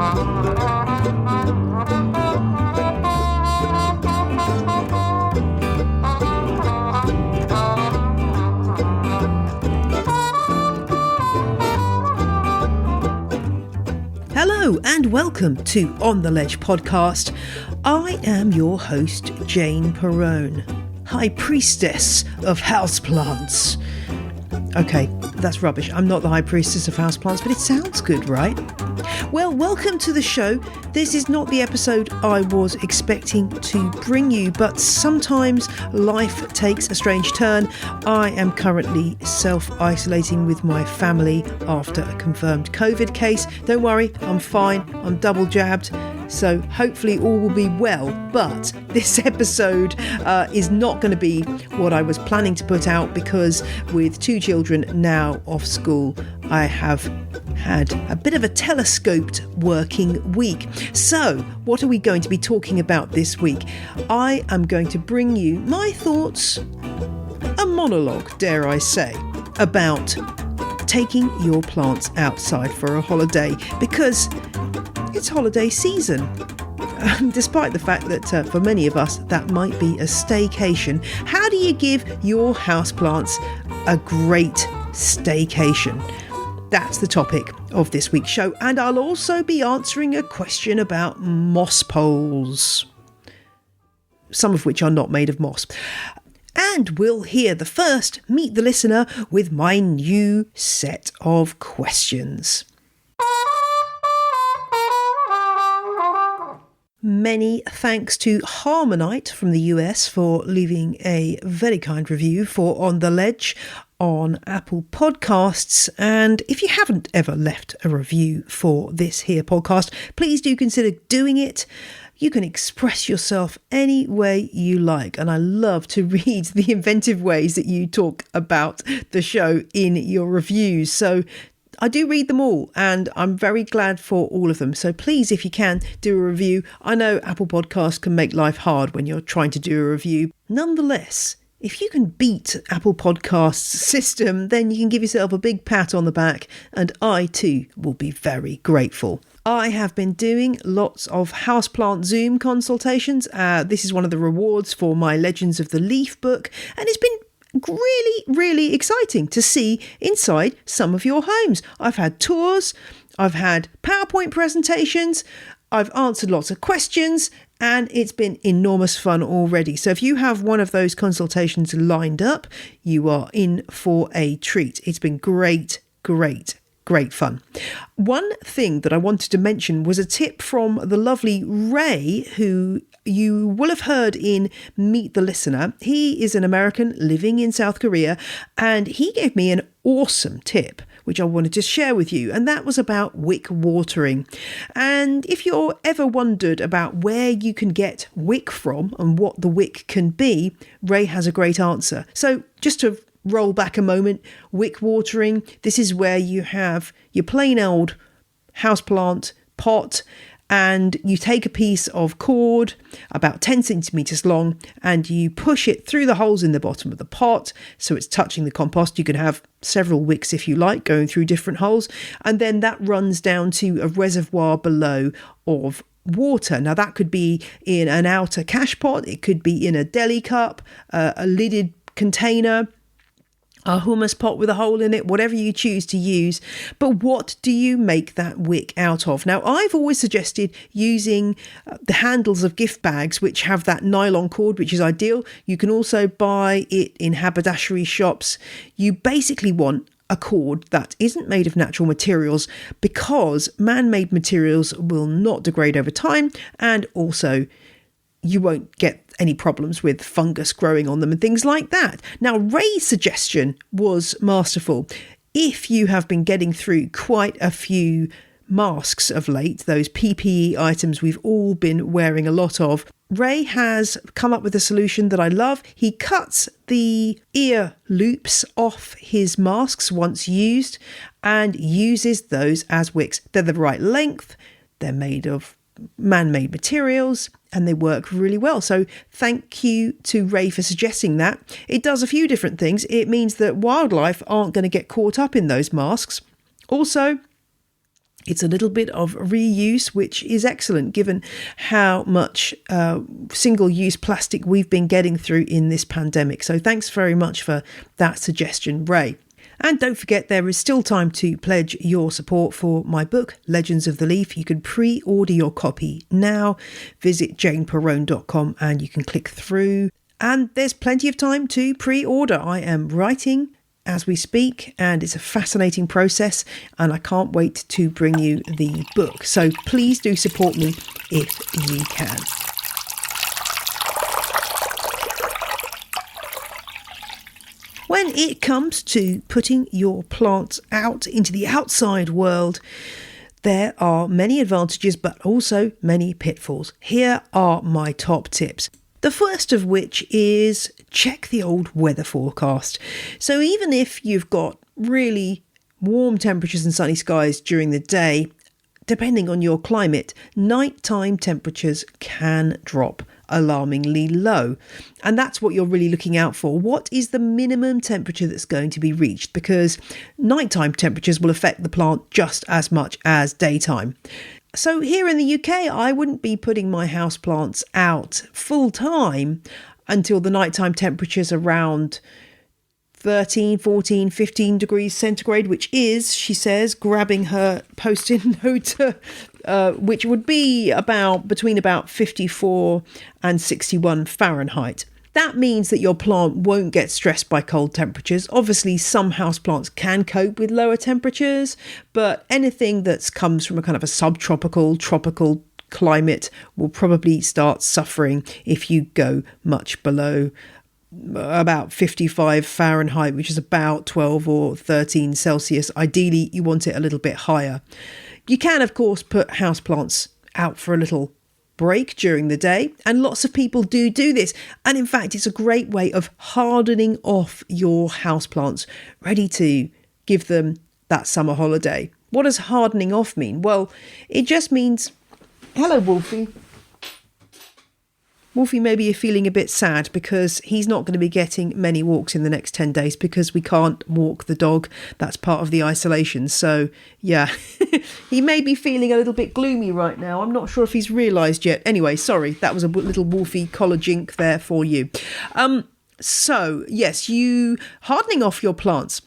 Hello and welcome to On the Ledge podcast. I am your host, Jane Perrone, High Priestess of Houseplants. Okay, that's rubbish. I'm not the High Priestess of Houseplants, but it sounds good, right? Well, welcome to the show. This is not the episode I was expecting to bring you, but sometimes life takes a strange turn. I am currently self-isolating with my family after a confirmed COVID case. Don't worry, I'm fine. I'm double jabbed. So hopefully all will be well, but this episode is not going to be what I was planning to put out because with two children now off school, I have had a bit of a telescoped working week. So what are we going to be talking about this week? I am going to bring you my thoughts, a monologue, dare I say, about taking your plants outside for a holiday because it's holiday season. Despite the fact that for many of us that might be a staycation, how do you give your houseplants a great staycation? That's the topic of this week's show, and I'll also be answering a question about moss poles, some of which are not made of moss. And we'll hear the first Meet the Listener with my new set of questions. Many thanks to Harmonite from the US for leaving a very kind review for On the Ledge on Apple Podcasts. And if you haven't ever left a review for this here podcast, please do consider doing it. You can express yourself any way you like. And I love to read the inventive ways that you talk about the show in your reviews. So I do read them all and I'm very glad for all of them. So please, if you can, do a review. I know Apple Podcasts can make life hard when you're trying to do a review. Nonetheless, if you can beat Apple Podcasts' system, then you can give yourself a big pat on the back and I too will be very grateful. I have been doing lots of houseplant Zoom consultations. This is one of the rewards for my Legends of the Leaf book and it's been really exciting to see inside some of your homes. I've had tours, I've had PowerPoint presentations, I've answered lots of questions, and it's been enormous fun already. So if you have one of those consultations lined up, you are in for a treat. It's been great fun. One thing that I wanted to mention was a tip from the lovely Ray, who you will have heard in Meet the Listener. He is an American living in South Korea, and he gave me an awesome tip, which I wanted to share with you, and that was about wick watering. And if you're ever wondered about where you can get wick from and what the wick can be, Ray has a great answer. So just to roll back a moment, wick watering, this is where you have your plain old houseplant pot and you take a piece of cord about 10 centimetres long and you push it through the holes in the bottom of the pot so it's touching the compost. You can have several wicks if you like going through different holes, and then that runs down to a reservoir below of water. Now that could be in an outer cash pot, it could be in a deli cup, a lidded container, a hummus pot with a hole in it, whatever you choose to use. But what do you make that wick out of? Now, I've always suggested using the handles of gift bags, which have that nylon cord, which is ideal. You can also buy it in haberdashery shops. You basically want a cord that isn't made of natural materials because man-made materials will not degrade over time, and also you won't get any problems with fungus growing on them and things like that. Now, Ray's suggestion was masterful. If you have been getting through quite a few masks of late, those PPE items we've all been wearing a lot of, Ray has come up with a solution that I love. He cuts the ear loops off his masks once used and uses those as wicks. They're the right length, they're made of man-made materials, and they work really well. So thank you to Ray for suggesting that. It does a few different things. It means that wildlife aren't going to get caught up in those masks. Also, It's a little bit of reuse, which is excellent given how much single-use plastic we've been getting through in this pandemic. So thanks very much for that suggestion, Ray. And don't forget, there is still time to pledge your support for my book, Legends of the Leaf. You can pre-order your copy now. Visit janeperrone.com and you can click through. And there's plenty of time to pre-order. I am writing as we speak, and it's a fascinating process, and I can't wait to bring you the book. So please do support me if you can. When it comes to putting your plants out into the outside world, there are many advantages, but also many pitfalls. Here are my top tips. The first of which is check the old weather forecast. So even if you've got really warm temperatures and sunny skies during the day, depending on your climate, nighttime temperatures can drop alarmingly low. And that's what you're really looking out for. What is the minimum temperature that's going to be reached? Because nighttime temperatures will affect the plant just as much as daytime. So here in the UK, I wouldn't be putting my houseplants out full time until the nighttime temperatures around 13, 14, 15 degrees centigrade, which is, she says, grabbing her post-it note, which would be between about 54 and 61 Fahrenheit. That means that your plant won't get stressed by cold temperatures. Obviously, some houseplants can cope with lower temperatures, but anything that comes from a kind of a subtropical, tropical climate will probably start suffering if you go much below about 55 Fahrenheit, which is about 12 or 13 Celsius. Ideally, you want it a little bit higher. You can, of course, put houseplants out for a little break during the day, and lots of people do this, and in fact it's a great way of hardening off your houseplants, ready to give them that summer holiday. What does hardening off mean? Well, it just means, hello Wolfie. Wolfie maybe you're feeling a bit sad because he's not going to be getting many walks in the next 10 days because we can't walk the dog. That's part of the isolation. So yeah, he may be feeling a little bit gloomy right now. I'm not sure if he's realised yet. Anyway, sorry, that was a little Wolfie collar jink there for you. So yes, you hardening off your plants.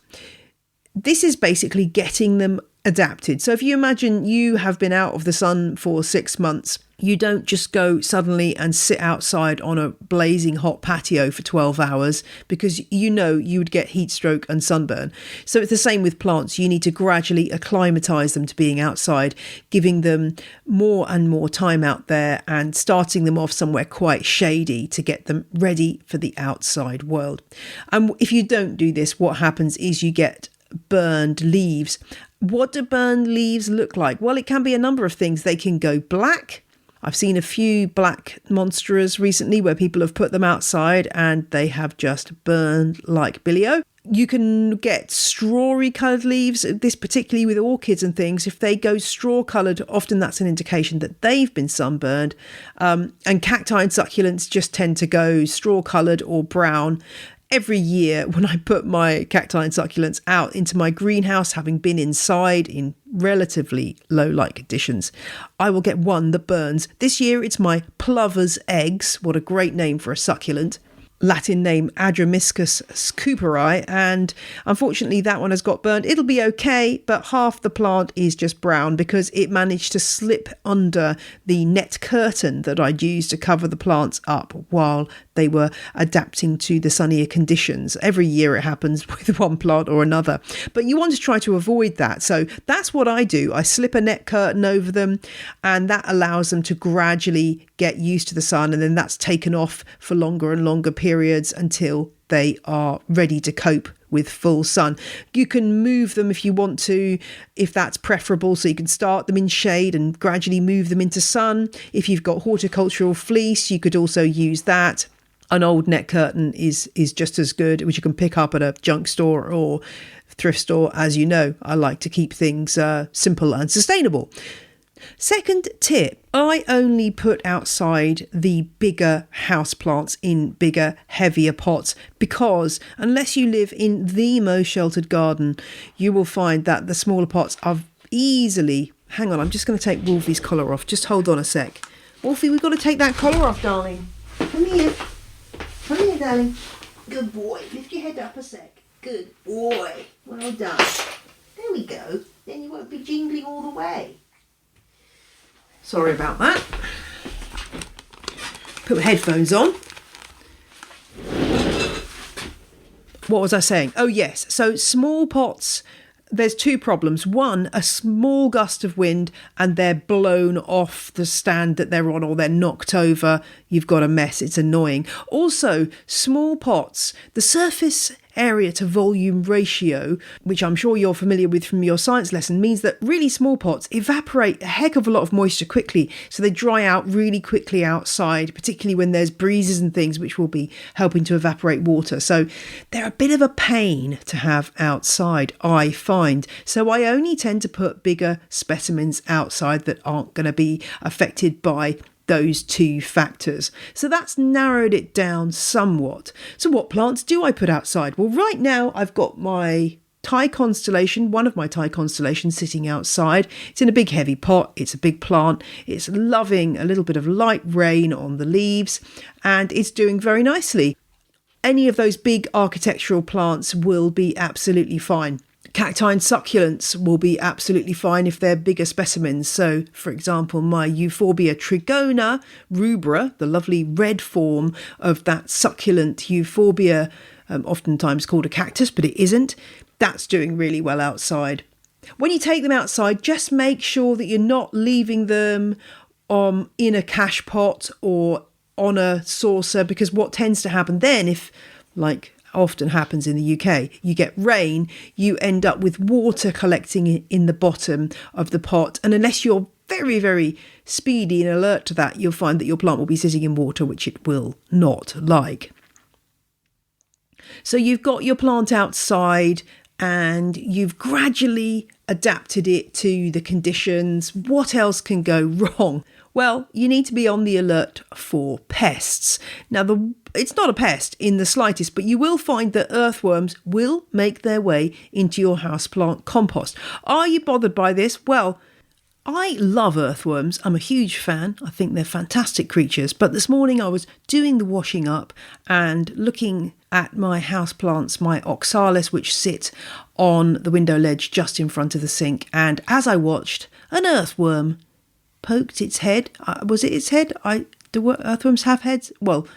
This is basically getting them adapted. So if you imagine you have been out of the sun for 6 months, you don't just go suddenly and sit outside on a blazing hot patio for 12 hours because you know you would get heat stroke and sunburn. So it's the same with plants. You need to gradually acclimatise them to being outside, giving them more and more time out there and starting them off somewhere quite shady to get them ready for the outside world. And if you don't do this, what happens is you get burned leaves. What do burned leaves look like? Well, it can be a number of things. They can go black. I've seen a few black monsteras recently where people have put them outside and they have just burned like Billy-O. You can get strawy coloured leaves, this particularly with orchids and things. If they go straw coloured, often that's an indication that they've been sunburned. And cacti and succulents just tend to go straw coloured or brown. Every year when I put my cacti and succulents out into my greenhouse, having been inside in relatively low light conditions, I will get one that burns. This year it's my plover's eggs. What a great name for a succulent. Latin name Adramyscus cooperi, and unfortunately that one has got burned. It'll be okay, but half the plant is just brown because it managed to slip under the net curtain that I'd used to cover the plants up while they were adapting to the sunnier conditions. Every year it happens with one plant or another, but you want to try to avoid that. So that's what I do. I slip a net curtain over them, and that allows them to gradually get used to the sun, and then that's taken off for longer and longer periods until they are ready to cope with full sun. You can move them if you want to, if that's preferable, so you can start them in shade and gradually move them into sun. If you've got horticultural fleece, you could also use that. An old net curtain is just as good, which you can pick up at a junk store or thrift store. As you know, I like to keep things simple and sustainable. Second tip, I only put outside the bigger houseplants in bigger, heavier pots because unless you live in the most sheltered garden, you will find that the smaller pots are easily Hang on, I'm just going to take Wolfie's collar off. Just hold on a sec. Wolfie, we've got to take that collar off, darling. Come here. Come here, darling. Good boy. Lift your head up a sec. Good boy. Well done. There we go. Then you won't be jingling all the way. Sorry about that. Put my headphones on. What was I saying? Oh, yes. So small pots, there's two problems. One, a small gust of wind and they're blown off the stand that they're on, or they're knocked over. You've got a mess. It's annoying. Also, small pots, the surface area to volume ratio, which I'm sure you're familiar with from your science lesson, means that really small pots evaporate a heck of a lot of moisture quickly. So they dry out really quickly outside, particularly when there's breezes and things, which will be helping to evaporate water. So they're a bit of a pain to have outside, I find. So I only tend to put bigger specimens outside that aren't going to be affected by those two factors. So that's narrowed it down somewhat. So what plants do I put outside? Well, right now I've got my Thai constellation, one of my Thai constellations sitting outside. It's in a big heavy pot. It's a big plant. It's loving a little bit of light rain on the leaves and it's doing very nicely. Any of those big architectural plants will be absolutely fine. Cacti and succulents will be absolutely fine if they're bigger specimens. So, for example, my Euphorbia trigona rubra, the lovely red form of that succulent euphorbia, oftentimes called a cactus, but it isn't, that's doing really well outside. When you take them outside, just make sure that you're not leaving them in a cache pot or on a saucer, because what tends to happen then, if, like often happens in the UK, you get rain, you end up with water collecting in the bottom of the pot. And unless you're very, very speedy and alert to that, you'll find that your plant will be sitting in water, which it will not like. So you've got your plant outside and you've gradually adapted it to the conditions. What else can go wrong? Well, you need to be on the alert for pests. Now, it's not a pest in the slightest, but you will find that earthworms will make their way into your houseplant compost. Are you bothered by this? Well, I love earthworms. I'm a huge fan. I think they're fantastic creatures. But this morning I was doing the washing up and looking at my houseplants, my oxalis, which sit on the window ledge just in front of the sink. And as I watched, an earthworm poked its head. Was it its head? Do earthworms have heads? Well,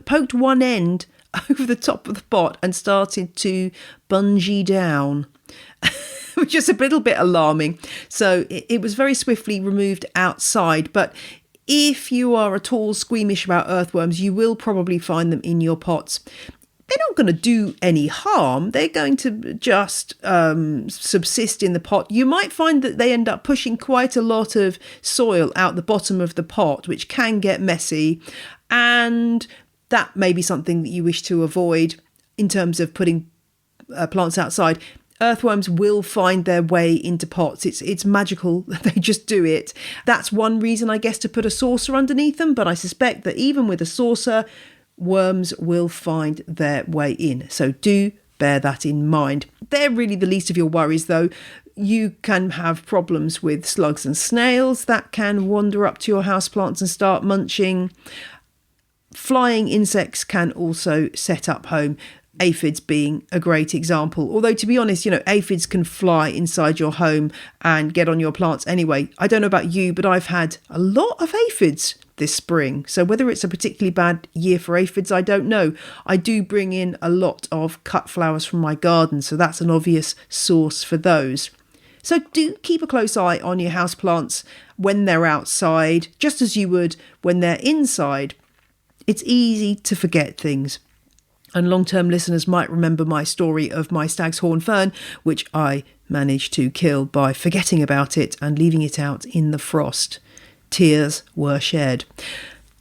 poked one end over the top of the pot and started to bungee down, which is a little bit alarming. So it was very swiftly removed outside. But if you are at all squeamish about earthworms, you will probably find them in your pots. They're not going to do any harm. They're going to just subsist in the pot. You might find that they end up pushing quite a lot of soil out the bottom of the pot, which can get messy. And that may be something that you wish to avoid in terms of putting plants outside. Earthworms will find their way into pots. It's magical. They just do it. That's one reason, I guess, to put a saucer underneath them. But I suspect that even with a saucer, worms will find their way in. So do bear that in mind. They're really the least of your worries, though. You can have problems with slugs and snails that can wander up to your houseplants and start munching. Flying insects can also set up home. Aphids being a great example. Although, to be honest, aphids can fly inside your home and get on your plants anyway. I don't know about you, but I've had a lot of aphids this spring. So whether it's a particularly bad year for aphids, I don't know. I do bring in a lot of cut flowers from my garden, so that's an obvious source for those. So do keep a close eye on your houseplants when they're outside, just as you would when they're inside. It's easy to forget things. And long-term listeners might remember my story of my stag's horn fern, which I managed to kill by forgetting about it and leaving it out in the frost. Tears were shed.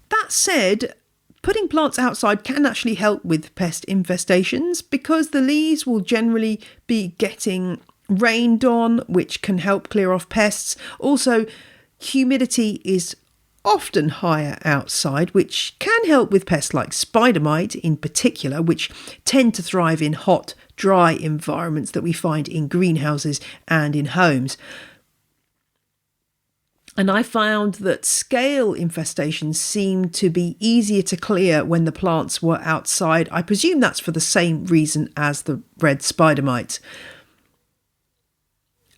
That said, putting plants outside can actually help with pest infestations because the leaves will generally be getting rained on, which can help clear off pests. Also, humidity is often higher outside, which can help with pests like spider mite in particular, which tend to thrive in hot, dry environments that we find in greenhouses and in homes. And I found that scale infestations seemed to be easier to clear when the plants were outside. I presume that's for the same reason as the red spider mite.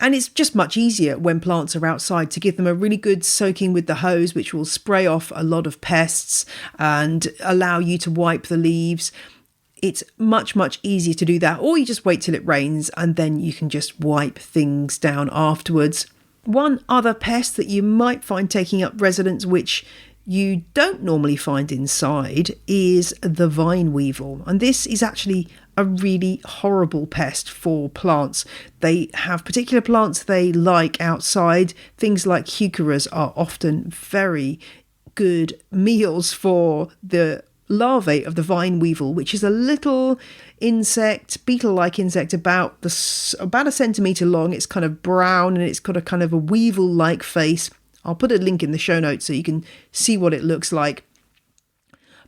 And it's just much easier when plants are outside to give them a really good soaking with the hose, which will spray off a lot of pests and allow you to wipe the leaves. It's much, much easier to do that. Or you just wait till it rains and then you can just wipe things down afterwards. One other pest that you might find taking up residence, which you don't normally find inside, is the vine weevil. And this is actually a really horrible pest for plants. They have particular plants they like outside. Things like heucheras are often very good meals for the larvae of the vine weevil, which is a little insect, beetle-like insect, about a centimetre long. It's kind of brown and it's got a kind of a weevil-like face. I'll put a link in the show notes so you can see what it looks like.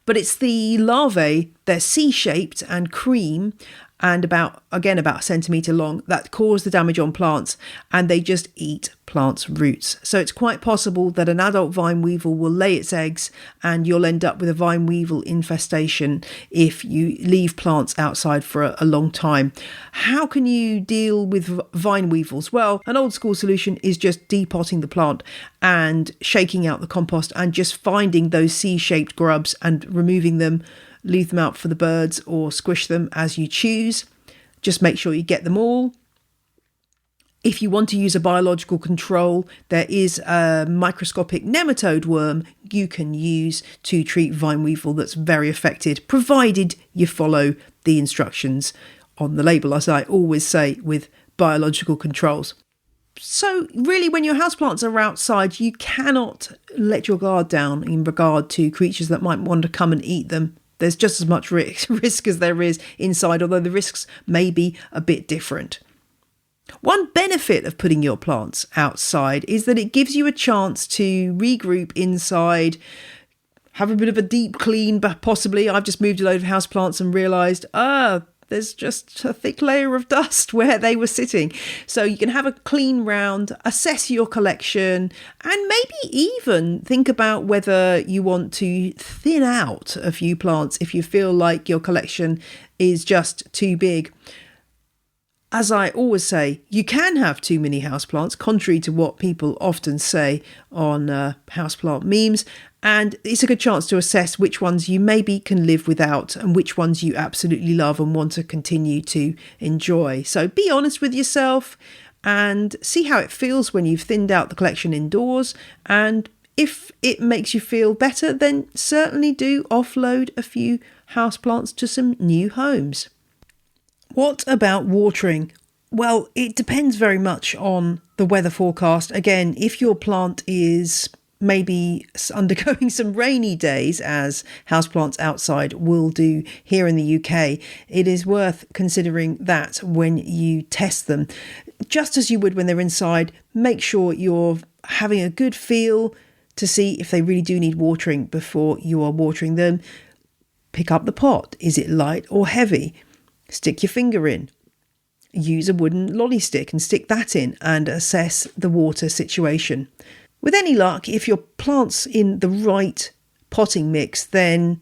But it's the larvae, they're C-shaped and cream and about a centimetre long, that cause the damage on plants, and they just eat plants' roots. So it's quite possible that an adult vine weevil will lay its eggs and you'll end up with a vine weevil infestation if you leave plants outside for a long time. How can you deal with vine weevils? Well, an old school solution is just depotting the plant and shaking out the compost and just finding those C-shaped grubs and removing them. Leave them out for the birds or squish them as you choose. Just make sure you get them all. If you want to use a biological control, there is a microscopic nematode worm you can use to treat vine weevil that's very effective, provided you follow the instructions on the label, as I always say with biological controls. So really, when your houseplants are outside, you cannot let your guard down in regard to creatures that might want to come and eat them. There's just as much risk as there is inside, although the risks may be a bit different. One benefit of putting your plants outside is that it gives you a chance to regroup inside, have a bit of a deep clean, but possibly. I've just moved a load of houseplants and realised, there's just a thick layer of dust where they were sitting. So you can have a clean round, assess your collection, and maybe even think about whether you want to thin out a few plants if you feel like your collection is just too big. As I always say, you can have too many houseplants, contrary to what people often say on houseplant memes. And it's a good chance to assess which ones you maybe can live without and which ones you absolutely love and want to continue to enjoy. So be honest with yourself and see how it feels when you've thinned out the collection indoors. And if it makes you feel better, then certainly do offload a few houseplants to some new homes. What about watering? Well, it depends very much on the weather forecast. Again, if your plant is maybe undergoing some rainy days, as houseplants outside will do here in the UK, it is worth considering that when you test them. Just as you would when they're inside, make sure you're having a good feel to see if they really do need watering before you are watering them. Pick up the pot. Is it light or heavy? Stick your finger in. Use a wooden lolly stick and stick that in and assess the water situation. With any luck, if your plant's in the right potting mix, then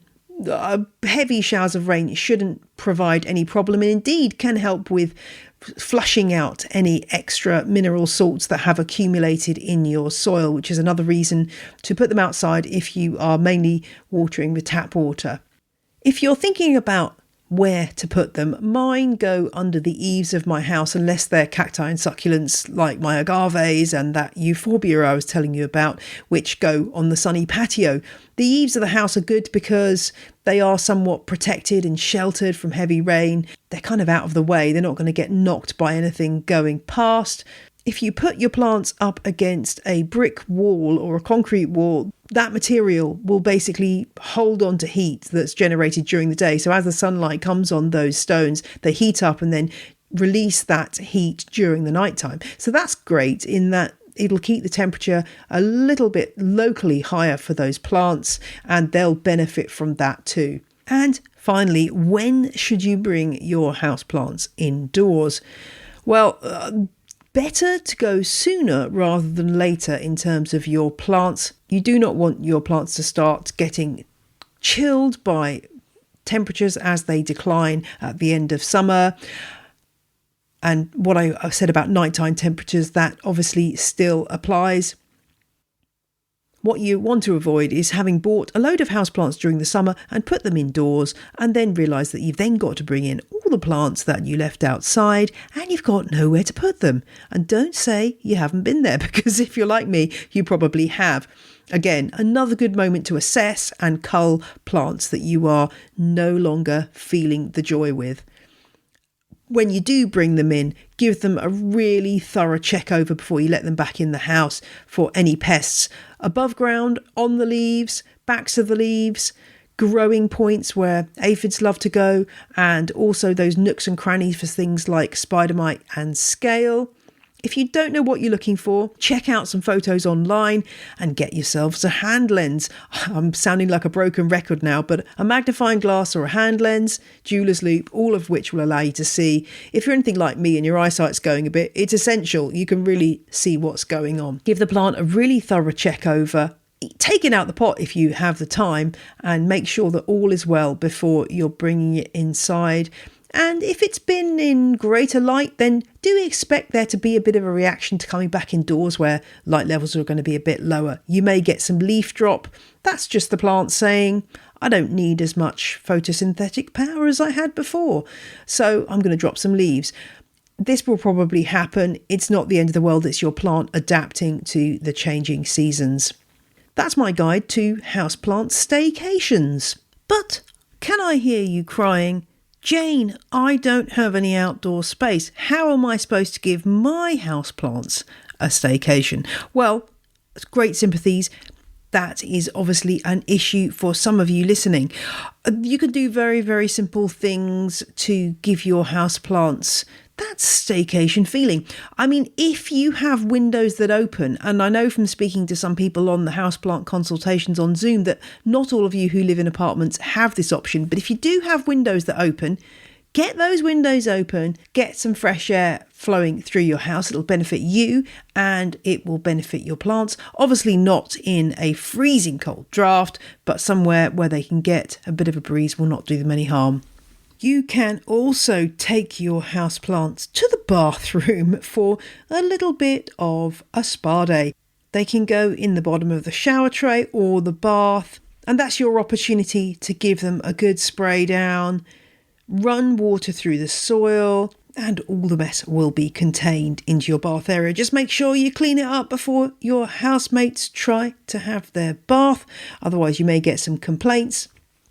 heavy showers of rain shouldn't provide any problem, and indeed can help with flushing out any extra mineral salts that have accumulated in your soil, which is another reason to put them outside if you are mainly watering with tap water. If you're thinking about where to put them, mine go under the eaves of my house, unless they're cacti and succulents like my agaves and that euphorbia I was telling you about, which go on the sunny patio. The eaves of the house are good because they are somewhat protected and sheltered from heavy rain. They're kind of out of the way. They're not going to get knocked by anything going past. If you put your plants up against a brick wall or a concrete wall, that material will basically hold on to heat that's generated during the day. So as the sunlight comes on those stones, they heat up and then release that heat during the nighttime. So that's great in that it'll keep the temperature a little bit locally higher for those plants, and they'll benefit from that too. And finally, when should you bring your houseplants indoors? Well, better to go sooner rather than later in terms of your plants. You do not want your plants to start getting chilled by temperatures as they decline at the end of summer. And what I said about nighttime temperatures, that obviously still applies. What you want to avoid is having bought a load of houseplants during the summer and put them indoors and then realise that you've then got to bring in all the plants that you left outside and you've got nowhere to put them. And don't say you haven't been there, because if you're like me, you probably have. Again, another good moment to assess and cull plants that you are no longer feeling the joy with. When you do bring them in, give them a really thorough check over before you let them back in the house for any pests. Above ground, on the leaves, backs of the leaves, growing points where aphids love to go, and also those nooks and crannies for things like spider mite and scale. If you don't know what you're looking for, check out some photos online and get yourselves a hand lens. I'm sounding like a broken record now, but a magnifying glass or a hand lens, jeweler's loupe, all of which will allow you to see. If you're anything like me and your eyesight's going a bit, it's essential. You can really see what's going on. Give the plant a really thorough check over. Take it out the pot if you have the time and make sure that all is well before you're bringing it inside. And if it's been in greater light, then do expect there to be a bit of a reaction to coming back indoors where light levels are going to be a bit lower. You may get some leaf drop. That's just the plant saying, I don't need as much photosynthetic power as I had before, so I'm going to drop some leaves. This will probably happen. It's not the end of the world. It's your plant adapting to the changing seasons. That's my guide to houseplant staycations. But can I hear you crying, Jane, I don't have any outdoor space. How am I supposed to give my houseplants a staycation? Well, great sympathies. That is obviously an issue for some of you listening. You can do very, very simple things to give your houseplants that staycation feeling. I mean, if you have windows that open, and I know from speaking to some people on the houseplant consultations on Zoom that not all of you who live in apartments have this option, but if you do have windows that open, get those windows open, get some fresh air flowing through your house. It'll benefit you and it will benefit your plants. Obviously not in a freezing cold draft, but somewhere where they can get a bit of a breeze will not do them any harm. You can also take your houseplants to the bathroom for a little bit of a spa day. They can go in the bottom of the shower tray or the bath, and that's your opportunity to give them a good spray down, run water through the soil, and all the mess will be contained into your bath area. Just make sure you clean it up before your housemates try to have their bath, otherwise you may get some complaints.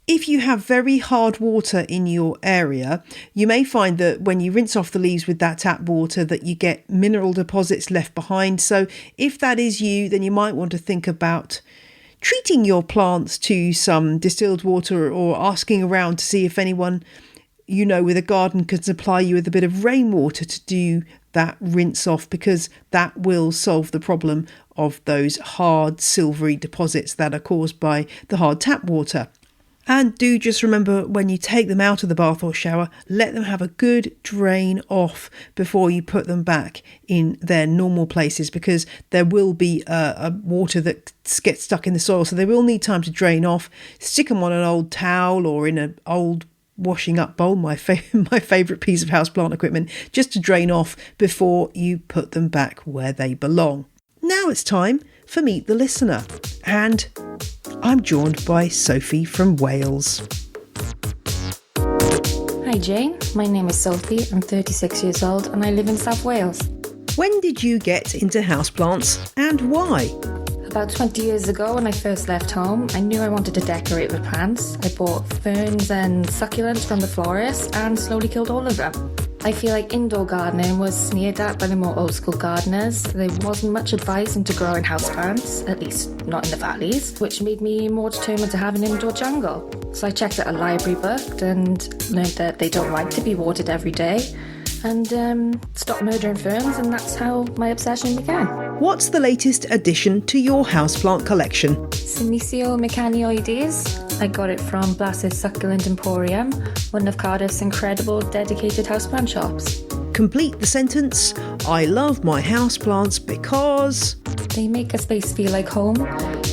If you have very hard water in your area, you may find that when you rinse off the leaves with that tap water that you get mineral deposits left behind. So if that is you, then you might want to think about treating your plants to some distilled water or asking around to see if anyone you know with a garden can supply you with a bit of rainwater to do that rinse off, because that will solve the problem of those hard silvery deposits that are caused by the hard tap water. And do just remember, when you take them out of the bath or shower, let them have a good drain off before you put them back in their normal places, because there will be a water that gets stuck in the soil. So they will need time to drain off. Stick them on an old towel or in an old washing up bowl, my favourite piece of houseplant equipment, just to drain off before you put them back where they belong. Now it's time for Meet the Listener. And I'm joined by Sophie from Wales. Hi Jane, my name is Sophie, I'm 36 years old and I live in South Wales. When did you get into houseplants and why? About 20 years ago when I first left home, I knew I wanted to decorate with plants. I bought ferns and succulents from the florist and slowly killed all of them. I feel like indoor gardening was sneered at by the more old school gardeners. There wasn't much advice into growing houseplants, at least not in the valleys, which made me more determined to have an indoor jungle. So I checked out a library book and learned that they don't like to be watered every day, and stopped murdering ferns, and that's how my obsession began. What's the latest addition to your houseplant collection? Senecio Mechanioides. I got it from Blasted Succulent Emporium, one of Cardiff's incredible dedicated houseplant shops. Complete the sentence. I love my houseplants because... They make a space feel like home.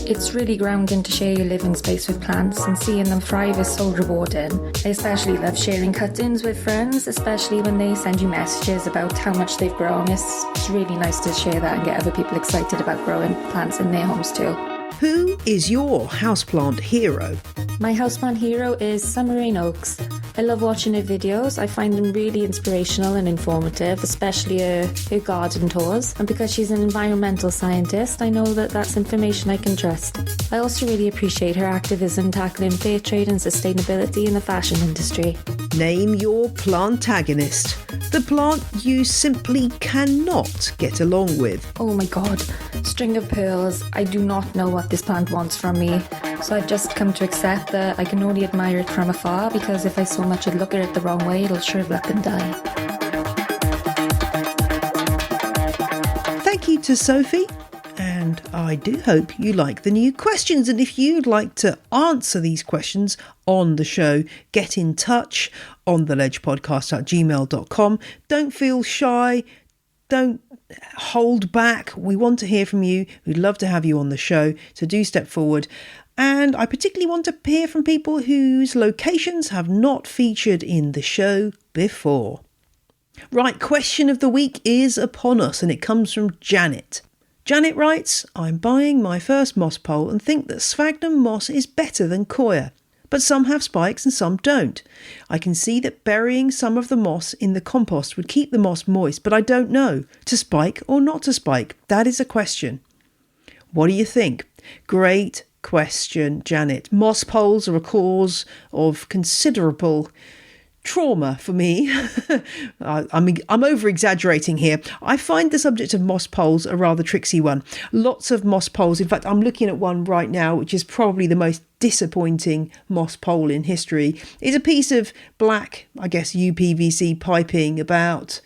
It's really grounding to share your living space with plants, and seeing them thrive is so rewarding. I especially love sharing cuttings with friends, especially when they send you messages about how much they've grown. It's really nice to share that and get other people excited about growing plants in their homes too. Who is your houseplant hero? My houseplant hero is Summer Rain Oaks. I love watching her videos. I find them really inspirational and informative, especially her garden tours. And because she's an environmental scientist, I know that that's information I can trust. I also really appreciate her activism tackling fair trade and sustainability in the fashion industry. Name your plantagonist. The plant you simply cannot get along with. Oh my god, string of pearls. I do not know what this plant wants from me. So I've just come to accept that I can only admire it from afar, because if I so much as look at it the wrong way, it'll shrivel up and die. Thank you to Sophie, and I do hope you like the new questions. And if you'd like to answer these questions on the show, get in touch on theledgepodcast@gmail.com. Don't feel shy. Don't hold back. We want to hear from you. We'd love to have you on the show, so do step forward. And I particularly want to hear from people whose locations have not featured in the show before. Right, question of the week is upon us, and it comes from Janet. Janet writes, I'm buying my first moss pole and think that sphagnum moss is better than coir, but some have spikes and some don't. I can see that burying some of the moss in the compost would keep the moss moist, but I don't know, to spike or not to spike. That is a question. What do you think? Great question, Janet. Moss poles are a cause of considerable trauma for me. I'm over exaggerating here. I find the subject of moss poles a rather tricksy one. Lots of moss poles. In fact, I'm looking at one right now, which is probably the most disappointing moss pole in history. It's a piece of black, I guess, UPVC piping about,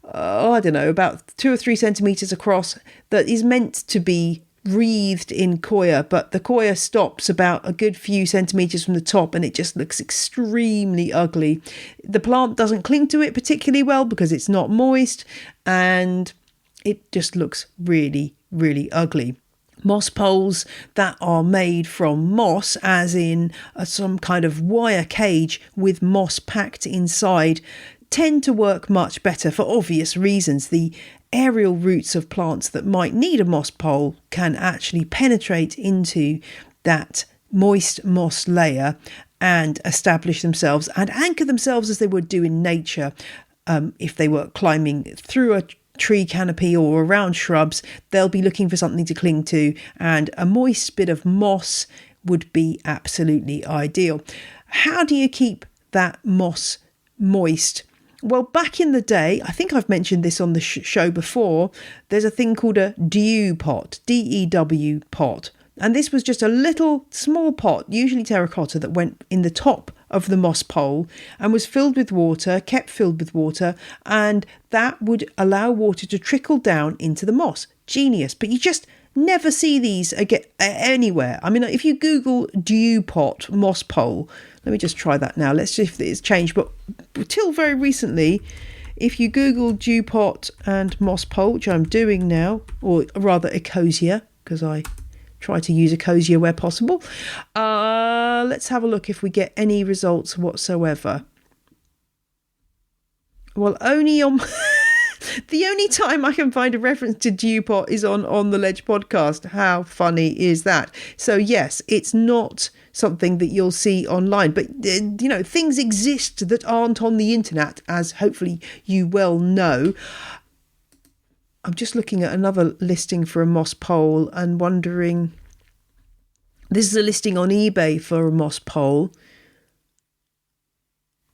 about 2 or 3 centimetres across, that is meant to be wreathed in coir, but the coir stops about a good few centimetres from the top, and it just looks extremely ugly. The plant doesn't cling to it particularly well because it's not moist, and it just looks really, really ugly. Moss poles that are made from moss, as in some kind of wire cage with moss packed inside, tend to work much better for obvious reasons. The aerial roots of plants that might need a moss pole can actually penetrate into that moist moss layer and establish themselves and anchor themselves as they would do in nature. If they were climbing through a tree canopy or around shrubs, they'll be looking for something to cling to, and a moist bit of moss would be absolutely ideal. How do you keep that moss moist? Well, back in the day, I think I've mentioned this on the show before, there's a thing called a dew pot, DEW pot. And this was just a little small pot, usually terracotta, that went in the top of the moss pole and was filled with water, kept filled with water, and that would allow water to trickle down into the moss. Genius. But you just never see these again anywhere. I mean, if you Google dew pot moss pole, let me just try that now. Let's see if it's changed. But till very recently, if you Google dew pot and moss pole, which I'm doing now, or rather Ecosia, because I try to use Ecosia where possible. Let's have a look if we get any results whatsoever. Well, only on... The only time I can find a reference to dew pot is on the Ledge podcast. How funny is that? So yes, it's not something that you'll see online, but things exist that aren't on the internet, as hopefully you well know. I'm just looking at another listing for a moss pole and wondering, this is a listing on eBay for a moss pole.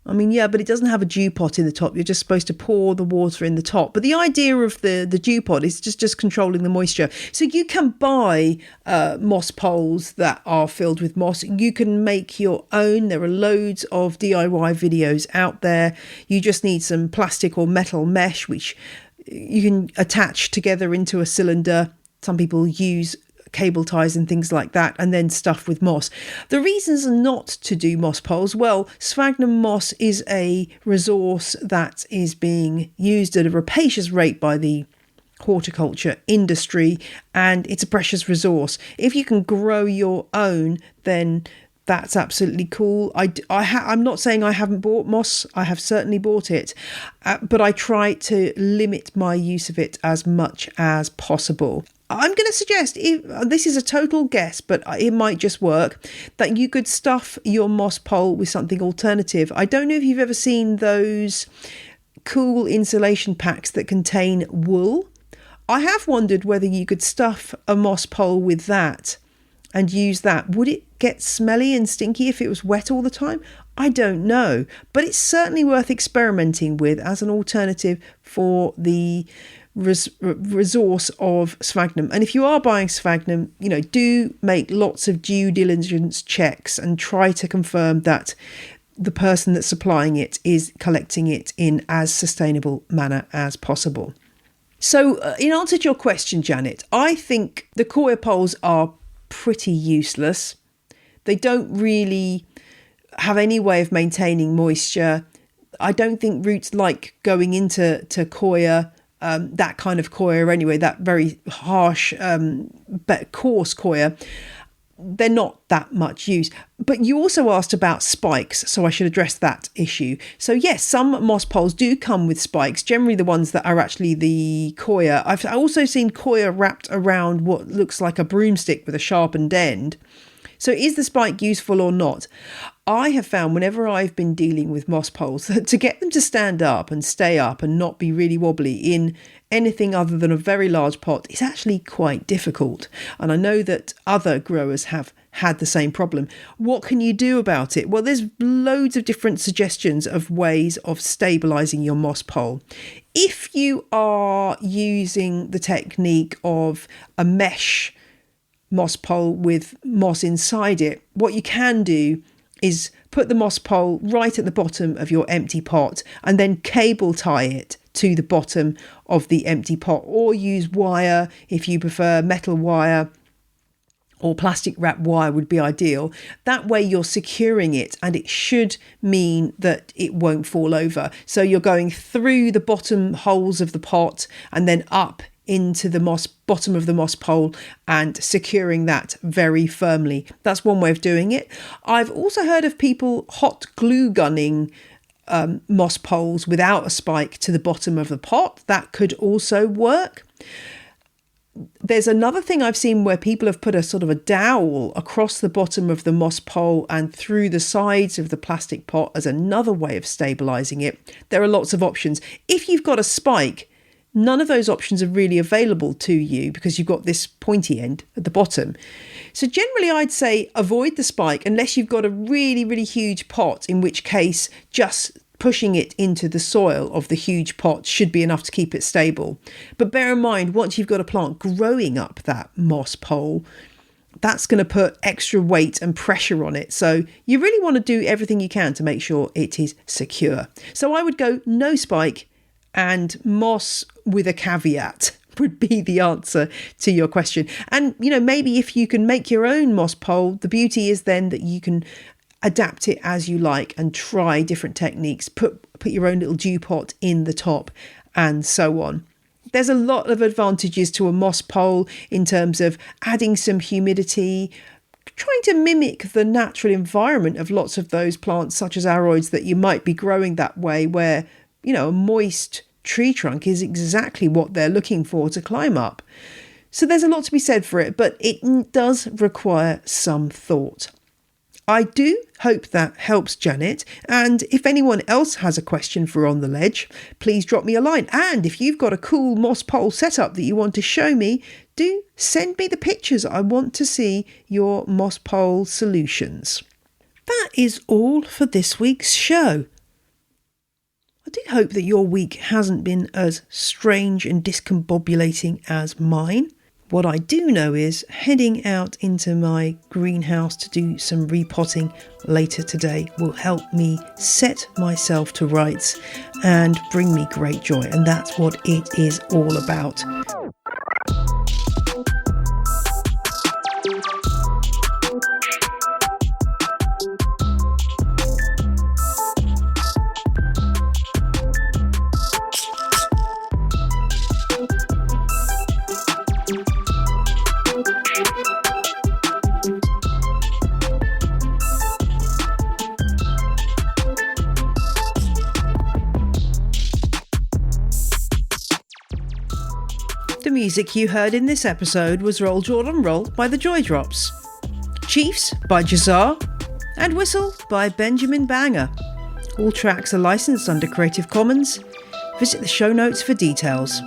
I mean, yeah, but it doesn't have a dew pot in the top. You're just supposed to pour the water in the top. But the idea of the dew pot is just controlling the moisture. So you can buy moss poles that are filled with moss. You can make your own. There are loads of DIY videos out there. You just need some plastic or metal mesh, which you can attach together into a cylinder. Some people use cable ties and things like that, and then stuff with moss. The reasons not to do moss poles, well, sphagnum moss is a resource that is being used at a rapacious rate by the horticulture industry, and it's a precious resource. If you can grow your own, then that's absolutely cool. I'm not saying I haven't bought moss. I have certainly bought it, but I try to limit my use of it as much as possible. I'm going to suggest, if this is a total guess, but it might just work, that you could stuff your moss pole with something alternative. I don't know if you've ever seen those cool insulation packs that contain wool. I have wondered whether you could stuff a moss pole with that and use that. Would it get smelly and stinky if it was wet all the time? I don't know, but it's certainly worth experimenting with as an alternative for the resource of sphagnum. And if you are buying sphagnum, do make lots of due diligence checks and try to confirm that the person that's supplying it is collecting it in as sustainable manner as possible. So in answer to your question, Janet, I think the coir poles are pretty useless. They don't really have any way of maintaining moisture. I don't think roots like going into coir, that kind of coir anyway, that very harsh, but coarse coir. They're not that much use. But you also asked about spikes, so I should address that issue. So yes, some moss poles do come with spikes, generally the ones that are actually the coir. I've also seen coir wrapped around what looks like a broomstick with a sharpened end. So is the spike useful or not? I have found whenever I've been dealing with moss poles that to get them to stand up and stay up and not be really wobbly in anything other than a very large pot is actually quite difficult. And I know that other growers have had the same problem. What can you do about it? Well, there's loads of different suggestions of ways of stabilising your moss pole. If you are using the technique of a mesh moss pole with moss inside it, what you can do is put the moss pole right at the bottom of your empty pot and then cable tie it to the bottom of the empty pot, or use wire if you prefer, metal wire or plastic wrap wire would be ideal. That way you're securing it, and it should mean that it won't fall over. So you're going through the bottom holes of the pot and then up into the bottom of the moss pole and securing that very firmly. That's one way of doing it. I've also heard of people hot glue gunning moss poles without a spike to the bottom of the pot. That could also work. There's another thing I've seen where people have put a sort of a dowel across the bottom of the moss pole and through the sides of the plastic pot as another way of stabilising it. There are lots of options. If you've got a spike, none of those options are really available to you because you've got this pointy end at the bottom. So generally I'd say avoid the spike unless you've got a really, really huge pot, in which case just pushing it into the soil of the huge pot should be enough to keep it stable. But bear in mind, once you've got a plant growing up that moss pole, that's going to put extra weight and pressure on it. So you really want to do everything you can to make sure it is secure. So I would go no spike, and moss with a caveat would be the answer to your question. And, maybe if you can make your own moss pole, the beauty is then that you can adapt it as you like and try different techniques, put your own little dew pot in the top and so on. There's a lot of advantages to a moss pole in terms of adding some humidity, trying to mimic the natural environment of lots of those plants such as aroids that you might be growing that way, where a moist tree trunk is exactly what they're looking for to climb up. So there's a lot to be said for it, but it does require some thought. I do hope that helps, Janet. And if anyone else has a question for On the Ledge, please drop me a line. And if you've got a cool moss pole setup that you want to show me, do send me the pictures. I want to see your moss pole solutions. That is all for this week's show. I do hope that your week hasn't been as strange and discombobulating as mine. What I do know is heading out into my greenhouse to do some repotting later today will help me set myself to rights and bring me great joy. And that's what it is all about. music you heard in this episode was Roll Jordan Roll by the Joy Drops, Chiefs by Jazar, and Whistle by Benjamin Banger. All tracks are licensed under Creative Commons. Visit the show notes for details.